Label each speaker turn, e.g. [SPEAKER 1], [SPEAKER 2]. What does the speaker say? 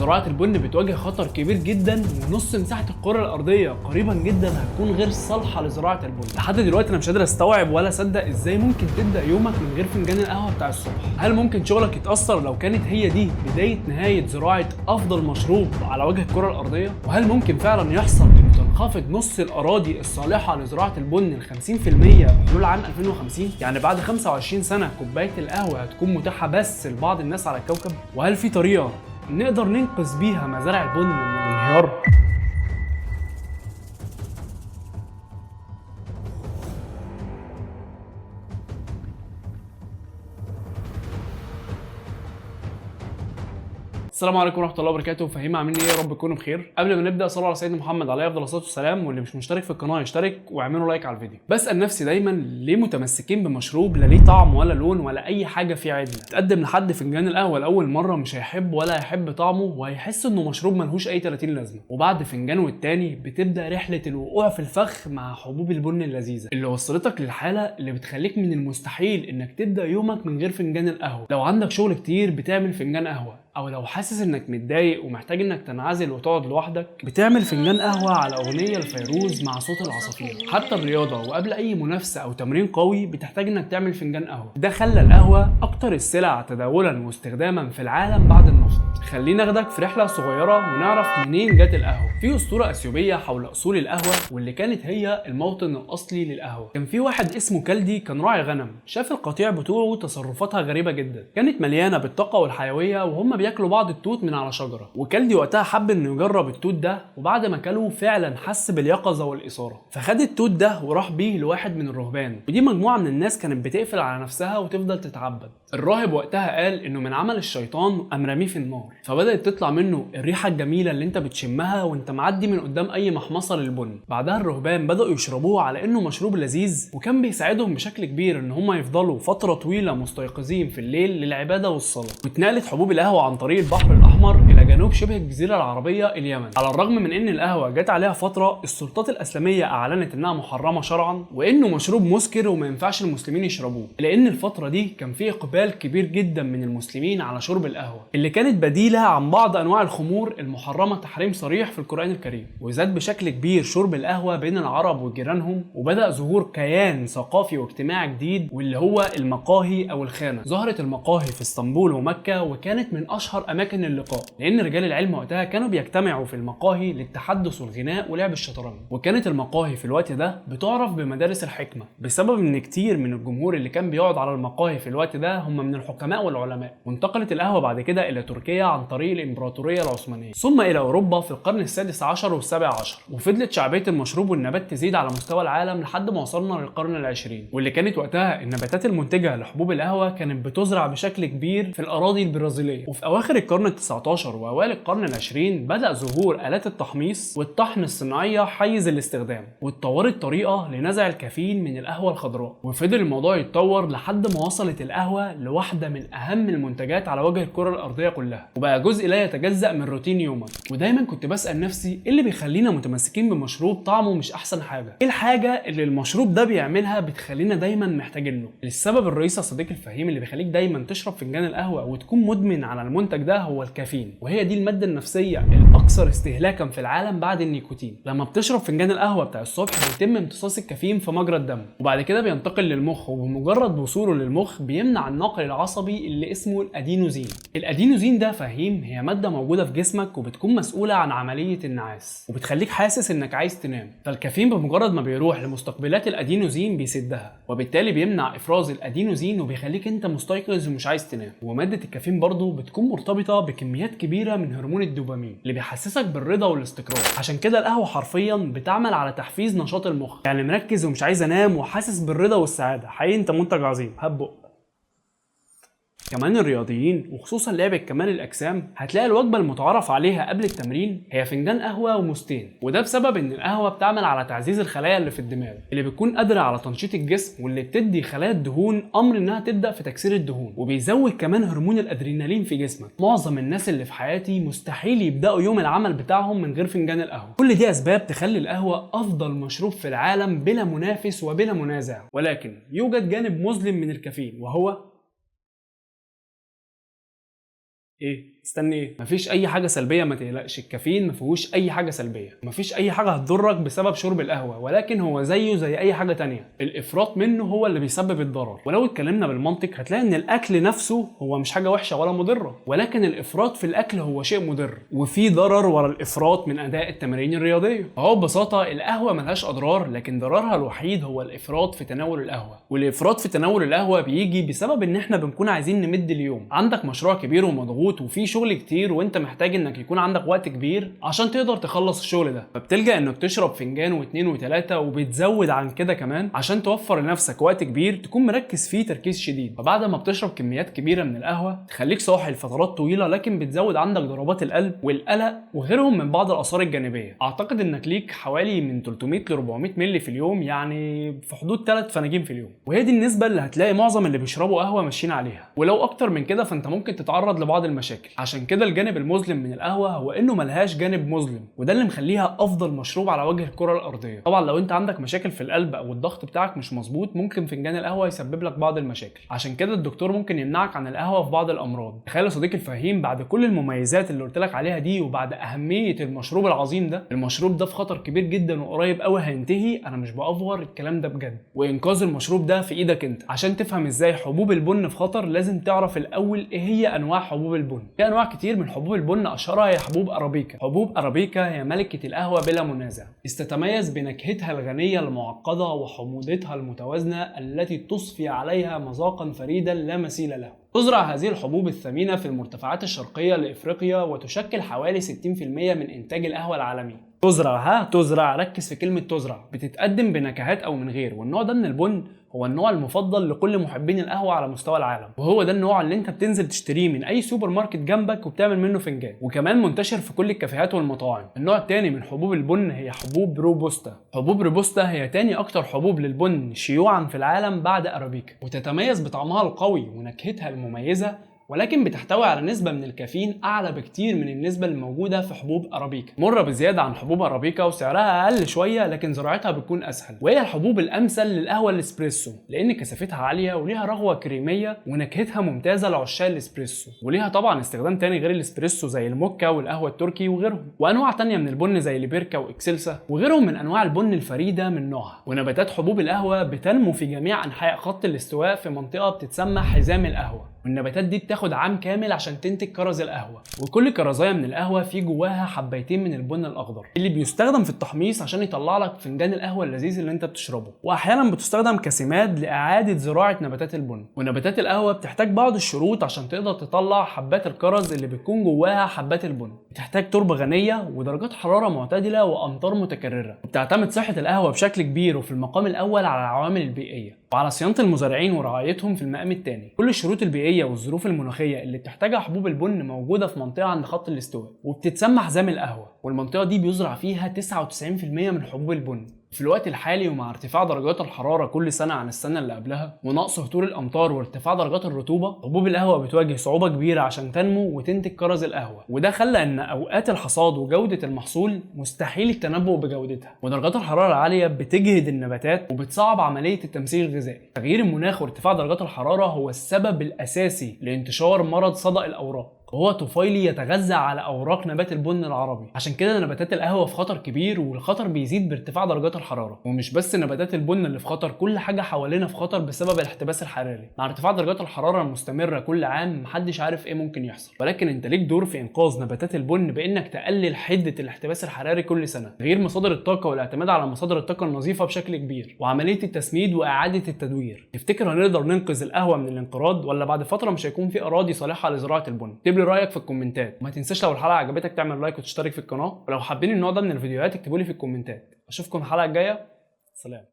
[SPEAKER 1] زراعة البن بتواجه خطر كبير جدا، ونص مساحة الكرة الأرضية قريبا جدا هتكون غير صالحة لزراعة البن. لحد دلوقتي أنا مش قادر أستوعب ولا أصدق إزاي ممكن تبدأ يومك من غير فنجان القهوة بتاع الصبح. هل ممكن شغلك يتأثر لو كانت هي دي بداية نهاية زراعة أفضل مشروب على وجه الكرة الأرضية؟ وهل ممكن فعلا يحصل إن تنخفض نص الأراضي الصالحة لزراعة البن ل 50% حلول عام 2050؟ يعني بعد 25 سنة كوباية القهوة هتكون متاحة بس لبعض الناس على الكوكب؟ وهل في طريقة نقدر ننقذ بيها مزارع البن من الانهيار؟ السلام عليكم ورحمه الله وبركاته. فهيم عاملين ايه؟ يا رب تكونوا بخير. قبل ما نبدا صلوا على سيدنا محمد عليه افضل الصلاه والسلام، واللي مش مشترك في القناه يشترك واعملوا لايك على الفيديو. بسال نفسي دايما ليه متمسكين بمشروب لا ليه طعم ولا لون ولا اي حاجه فيه عدل؟ تقدم لحد فنجان القهوه لاول مره مش هيحب ولا هيحب طعمه، وهيحس انه مشروب ملهوش اي 30 لازمه. وبعد فنجان والتاني بتبدا رحله الوقوع في الفخ مع حبوب البن اللذيذه اللي وصلتك للحاله اللي بتخليك من المستحيل انك تبدا يومك من غير فنجان القهوه. لو عندك شغل كتير بتعمل فنجان قهوه، او لو حاسس انك متضايق ومحتاج انك تنعزل وتقعد لوحدك بتعمل فنجان قهوه على اغنيه لفيروز مع صوت العصافير. حتى الرياضه وقبل اي منافسه او تمرين قوي بتحتاج انك تعمل فنجان قهوه. ده خلى القهوه اكتر السلع تداولا واستخداما في العالم بعد النفط. خلينا ناخدك في رحله صغيره ونعرف منين جت القهوه. في اسطوره اثيوبيه حول اصول القهوه، واللي كانت هي الموطن الاصلي للقهوه. كان في واحد اسمه كالدي كان راعي غنم، شاف القطيع بتوعه تصرفاتها غريبه جدا، كانت مليانه بالطاقه والحيويه وهم بياكلوا بعض التوت من على شجره. وكالدي وقتها حب انه يجرب التوت ده، وبعد ما كله فعلا حس باليقظه والاثاره، فخد التوت ده وراح بيه لواحد من الرهبان، ودي مجموعه من الناس كانت بتقفل على نفسها وتفضل تتعبد. الراهب وقتها قال انه من عمل الشيطان قام رميه في النار، فبدات تطلع منه الريحه الجميله اللي انت بتشمها وانت معدي من قدام اي محمصه للبن. بعدها الرهبان بداوا يشربوه على انه مشروب لذيذ، وكان بيساعدهم بشكل كبير ان هم يفضلوا فتره طويله مستيقظين في الليل للعباده والصلاه. واتنقلت حبوب القهوه عن طريق البحر الاحمر الى جنوب شبه الجزيره العربيه اليمن. على الرغم من ان القهوه جت عليها فتره السلطات الاسلاميه اعلنت انها محرمه شرعا، وانه مشروب مسكر وما ينفعش المسلمين يشربوه، لان الفتره دي كان في اقبال كبير جدا من المسلمين على شرب القهوه اللي كانت بديله عن بعض انواع الخمور المحرمه تحريم صريح في القران الكريم. وزاد بشكل كبير شرب القهوه بين العرب وجيرانهم، وبدا ظهور كيان ثقافي واجتماعي جديد واللي هو المقاهي او الخانه. ظهرت المقاهي في اسطنبول ومكه، وكانت من اشهر اماكن اللقاء، لان رجال العلم وقتها كانوا بيجتمعوا في المقاهي للتحدث والغناء ولعب الشطرنج. وكانت المقاهي في الوقت ده بتعرف بمدارس الحكمه، بسبب ان كتير من الجمهور اللي كان بيقعد على المقاهي في الوقت ده هم من الحكماء والعلماء. وانتقلت القهوه بعد كده الى تركيا عن طريق الامبراطوريه العثمانيه، ثم الى اوروبا في القرن السادس عشر والسابع عشر. وفضلت شعبيه المشروب والنبات تزيد على مستوى العالم لحد ما وصلنا للقرن العشرين، واللي كانت وقتها النباتات المنتجه لحبوب القهوه كانت بتزرع بشكل كبير في الاراضي البرازيليه. وفي اواخر القرن ال19 واوائل القرن العشرين بدا ظهور الات التحميص والطحن الصناعيه حيز الاستخدام، واتطورت طريقه لنزع الكافيين من القهوه الخضراء. وفضل الموضوع يتطور لحد ما وصلت القهوه لواحده من اهم المنتجات على وجه الكره الارضيه كلها، وبقى جزء لا يتجزأ من روتين يومك. ودايما كنت بسأل نفسي ايه اللي بيخلينا متمسكين بمشروب طعمه مش احسن حاجه؟ ايه الحاجه اللي المشروب ده بيعملها بتخلينا دايما محتاجين له؟ السبب الرئيسي يا صديقي الفهيم اللي بيخليك دايما تشرب فنجان القهوه وتكون مدمن على المنتج ده هو الكافيين، وهي دي الماده النفسيه الاكثر استهلاكا في العالم بعد النيكوتين. لما بتشرب فنجان القهوه بتاع الصبح بيتم امتصاص الكافيين في مجرى الدم، وبعد كده بينتقل للمخ، وبمجرد وصوله للمخ بيمنع الناقل العصبي اللي اسمه الادينوزين. الادينوزين ده فهيم هي ماده موجوده في جسمك وبتكون مسؤوله عن عمليه النعاس، وبتخليك حاسس انك عايز تنام. فالكافيين بمجرد ما بيروح لمستقبلات الادينوزين بيسدها، وبالتالي بيمنع افراز الادينوزين وبيخليك انت مستيقظ ومش عايز تنام. وماده الكافيين برضو بتكون مرتبطه بكميات كبيره من هرمون الدوبامين اللي بيحسسك بالرضا والاستقرار. عشان كده القهوه حرفيا بتعمل على تحفيز نشاط المخ، يعني مركز ومش عايز انام وحاسس بالرضا والسعاده. حقيقي انت منتج عظيم. هبق. كمان الرياضيين وخصوصا لعبة كمال الأجسام هتلاقي الوجبة المتعارف عليها قبل التمرين هي فنجان قهوة وموزتين، وده بسبب إن القهوة بتعمل على تعزيز الخلايا اللي في الدماغ اللي بتكون قادرة على تنشيط الجسم، واللي بتدي خلايا الدهون أمر إنها تبدأ في تكسير الدهون، وبيزود كمان هرمون الأدرينالين في جسمك. معظم الناس اللي في حياتي مستحيل يبدأوا يوم العمل بتاعهم من غير فنجان القهوة. كل دي أسباب تخلي القهوة أفضل مشروب في العالم بلا منافس وبلا منازع. ولكن يوجد جانب مظلم من الكافيين، وهو ايه استني ايه؟ مفيش اي حاجه سلبيه، ما تقلقش، الكافيين ما فيهوش اي حاجه سلبيه، مفيش اي حاجه هتضرك بسبب شرب القهوه، ولكن هو زيه زي اي حاجه تانية، الافراط منه هو اللي بيسبب الضرر. ولو اتكلمنا بالمنطق هتلاقي ان الاكل نفسه هو مش حاجه وحشه ولا مضره، ولكن الافراط في الاكل هو شيء مضر، وفي ضرر ورا الافراط من اداء التمارين الرياضيه. فهو ببساطه القهوه ملهاش اضرار، لكن ضررها الوحيد هو الافراط في تناول القهوه، والافراط في تناول القهوه بيجي بسبب ان احنا بنكون عايزين نمد اليوم، عندك مشروع كبير ومضغوط وفي شغل كتير وانت محتاج انك يكون عندك وقت كبير عشان تقدر تخلص الشغل ده، فبتلجأ انك تشرب فنجان واثنين وثلاثه وبتزود عن كده كمان عشان توفر لنفسك وقت كبير تكون مركز فيه تركيز شديد. فبعد ما بتشرب كميات كبيره من القهوه تخليك صاحي لفترات طويله، لكن بتزود عندك ضربات القلب والقلق وغيرهم من بعض الاثار الجانبيه. اعتقد انك ليك حوالي من 300 ل 400 مللي في اليوم، يعني في حدود 3 فناجين في اليوم، وهي دي النسبه اللي هتلاقي معظم اللي بيشربوا قهوه ماشيين عليها، ولو اكتر من كده فانت ممكن تتعرض لبعض المشاكل. عشان كده الجانب المظلم من القهوه هو انه ملهاش جانب مظلم، وده اللي مخليها افضل مشروب على وجه الكره الارضيه. طبعا لو انت عندك مشاكل في القلب او الضغط بتاعك مش مظبوط ممكن فنجان القهوه يسبب لك بعض المشاكل، عشان كده الدكتور ممكن يمنعك عن القهوه في بعض الامراض. تخيل يا صديقي الفهيم بعد كل المميزات اللي قلت لك عليها دي وبعد اهميه المشروب العظيم ده، المشروب ده في خطر كبير جدا وقريب قوي هينتهي، انا مش بافور الكلام ده بجد، وانقاذ المشروب ده في ايدك انت. عشان تفهم ازاي حبوب البن في خطر لازم تعرف الاول ايه هي انواع حبوب البن. في انواع كتير من حبوب البن، اشهرها هي حبوب ارابيكا. حبوب ارابيكا هي ملكه القهوه بلا منازع، تتميز بنكهتها الغنيه المعقده وحموضتها المتوازنه التي تصفي عليها مذاقا فريدا لا مثيل له. تزرع هذه الحبوب الثمينه في المرتفعات الشرقيه لافريقيا وتشكل حوالي 60% من انتاج القهوه العالمي. تزرع، ركز في كلمه تزرع، بتتقدم بنكهات او من غير، والنوع ده من البن هو النوع المفضل لكل محبين القهوه على مستوى العالم، وهو ده النوع اللي انت بتنزل تشتريه من اي سوبر ماركت جنبك وبتعمل منه فنجان، وكمان منتشر في كل الكافيهات والمطاعم. النوع الثاني من حبوب البن هي حبوب روبوستا. حبوب روبوستا هي تاني اكتر حبوب للبن شيوعا في العالم بعد ارابيكا، وتتميز بطعمها القوي ونكهتها المميزه، ولكن بتحتوي على نسبة من الكافيين أعلى بكتير من النسبة الموجودة في حبوب أرابيكا، مرة بزيادة عن حبوب أرابيكا وسعرها أقل شوية لكن زراعتها بتكون أسهل، وهي الحبوب الأمثل للقهوة الإسبريسو لأن كثافتها عالية وليها رغوة كريمية ونكهتها ممتازة لعشاق الإسبريسو، وليها طبعا استخدام تاني غير الإسبريسو زي الموكا والقهوة التركي وغيرهم، وأنواع تانية من البن زي ليبيركا وإكسلسا وغيرهم من أنواع البن الفريدة من نوعها. ونباتات حبوب القهوة بتنمو في جميع أنحاء خط الاستواء في منطقة بتتسمى حزام القهوة، والنباتات دي بتاخد عام كامل عشان تنتج كرز القهوه، وكل كرزايه من القهوه في جواها حبايتين من البن الاخضر اللي بيستخدم في التحميص عشان يطلع لك فنجان القهوه اللذيذ اللي انت بتشربه، واحيانا بتستخدم كسماد لاعاده زراعه نباتات البن. ونباتات القهوه بتحتاج بعض الشروط عشان تقدر تطلع حبات الكرز اللي بتكون جواها حبات البن، بتحتاج تربه غنيه ودرجات حراره معتدله وامطار متكرره، وبتعتمد صحه القهوه بشكل كبير وفي المقام الاول على العوامل البيئيه وعلى صيانه المزارعين ورعايتهم في المقام الثاني. كل الشروط البيئيه والظروف المناخيه اللي بتحتاجها حبوب البن موجوده في منطقه عند خط الاستواء وبتتسمى حزام القهوه، والمنطقه دي بيزرع فيها 99% من حبوب البن. في الوقت الحالي ومع ارتفاع درجات الحراره كل سنه عن السنه اللي قبلها ونقص هطول الامطار وارتفاع درجات الرطوبه، حبوب القهوه بتواجه صعوبه كبيره عشان تنمو وتنتج كرز القهوه، وده خلى ان اوقات الحصاد وجوده المحصول مستحيل التنبؤ بجودتها، ودرجات الحراره العاليه بتجهد النباتات وبتصعب عمليه التمثيل الغذائي. تغيير المناخ وارتفاع درجات الحراره هو السبب الاساسي لانتشار مرض صدأ الاوراق، وهو طفيلي يتغذى على اوراق نبات البن العربي، عشان كده نباتات القهوه في خطر كبير، والخطر بيزيد بارتفاع درجات الحراره. ومش بس نباتات البن اللي في خطر، كل حاجه حوالينا في خطر بسبب الاحتباس الحراري. مع ارتفاع درجات الحراره المستمره كل عام محدش عارف ايه ممكن يحصل، ولكن انت ليك دور في انقاذ نباتات البن بانك تقلل حده الاحتباس الحراري كل سنه، تغيير مصادر الطاقه والاعتماد على مصادر الطاقه النظيفه بشكل كبير، وعمليه التسميد واعاده التدوير. تفتكر هنقدر ننقذ القهوه من الانقراض ولا بعد فتره مش هيكون في اراضي صالحه لزراعه البن؟ اكتب لي رايك في الكومنتات، وما تنساش لو الحلقه عجبتك تعمل لايك وتشترك في القناه، ولو حابين النوع ده من الفيديوهات اكتبوا لي في الكومنتات. اشوفكم الحلقه الجايه، سلام.